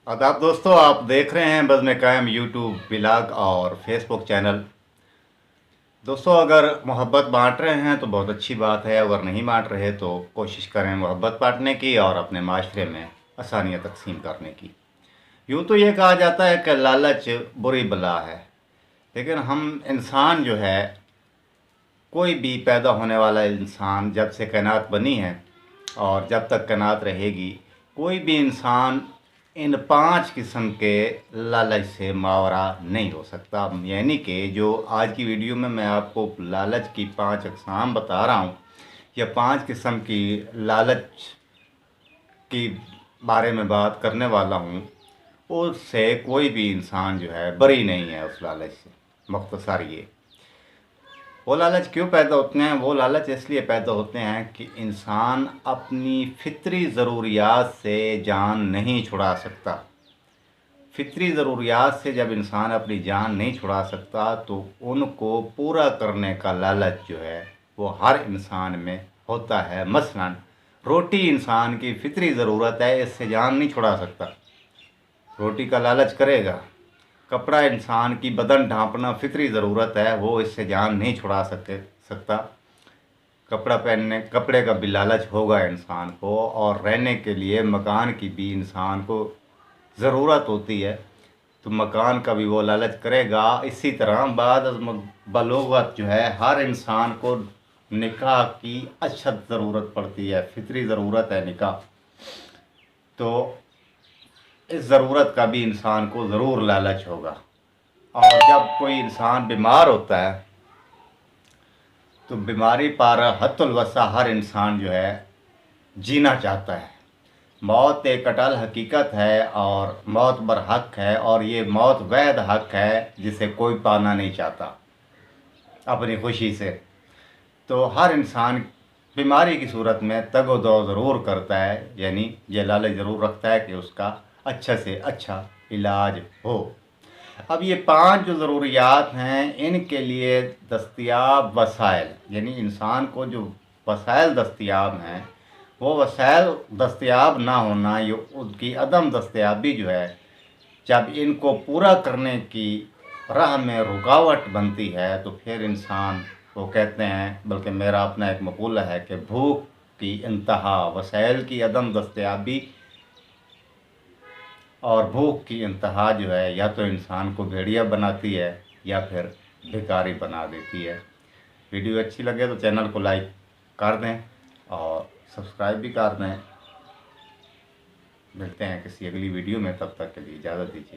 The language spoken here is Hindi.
आदाब दोस्तों, आप देख रहे हैं बज़्म कायम यूट्यूब ब्लॉग और फेसबुक चैनल। दोस्तों, अगर मोहब्बत बांट रहे हैं तो बहुत अच्छी बात है। अगर नहीं बांट रहे तो कोशिश करें मोहब्बत बांटने की और अपने माशरे में आसानियाँ तकसीम करने की। यूँ तो ये कहा जाता है कि लालच बुरी बला है, लेकिन हम इंसान जो है, कोई भी पैदा होने वाला इंसान जब से कायनात बनी है और जब तक कायनात रहेगी, कोई भी इंसान इन 5 किस्म के लालच से मावरा नहीं हो सकता। यानी कि जो आज की वीडियो में मैं आपको लालच की 5 अक़साम बता रहा हूँ, या 5 किस्म की लालच की बारे में बात करने वाला हूँ, उससे कोई भी इंसान जो है बरी नहीं है उस लालच से। मुख्तसर ये वो लालच क्यों पैदा होते हैं? वो लालच इसलिए पैदा होते हैं कि इंसान अपनी फितरी ज़रूरियात से जान नहीं छुड़ा सकता। फितरी ज़रूरियात से जब इंसान अपनी जान नहीं छुड़ा सकता तो उनको पूरा करने का लालच जो है वो हर इंसान में होता है। मसलन रोटी इंसान की फितरी ज़रूरत है, इससे जान नहीं छुड़ा सकता, रोटी का लालच करेगा। कपड़ा इंसान की बदन ढांपना फितरी ज़रूरत है, वो इससे जान नहीं छुड़ा सकता। कपड़ा पहनने कपड़े का भी लालच होगा इंसान को, और रहने के लिए मकान की भी इंसान को ज़रूरत होती है, तो मकान का भी वो लालच करेगा। इसी तरह बाद बलोगत जो है हर इंसान को निकाह की अशद ज़रूरत पड़ती है, फितरी ज़रूरत है निकाह। तो इस ज़रूरत का भी इंसान को ज़रूर लालच होगा। और जब कोई इंसान बीमार होता है तो बीमारी पर हत्तुल वसा हर इंसान जो है जीना चाहता है। मौत एक अटल हकीकत है और मौत बरहक है, और ये मौत वैध हक है जिसे कोई पाना नहीं चाहता अपनी खुशी से। तो हर इंसान बीमारी की सूरत में तगो दो ज़रूर करता है, यानी ये लालच ज़रूर रखता है कि उसका अच्छा से अच्छा इलाज हो। अब ये 5 जो ज़रूरियात हैं, इनके लिए दस्तयाब वसाइल, यानी इंसान को जो वसाइल दस्तयाब हैं, वो वसाइल दस्तयाब ना होना, ये उसकी अदम दस्तयाबी जो है, जब इनको पूरा करने की राह में रुकावट बनती है तो फिर इंसान वो कहते हैं, बल्कि मेरा अपना एक मक़ूला है कि भूख की इंतहा, वसाइल की अदम दस्तयाबी और भूख की इंतहा जो है या तो इंसान को भेड़िया बनाती है या फिर भिखारी बना देती है। वीडियो अच्छी लगे तो चैनल को लाइक कर दें और सब्सक्राइब भी कर दें। मिलते हैं किसी अगली वीडियो में, तब तक के लिए इजाज़त दीजिए।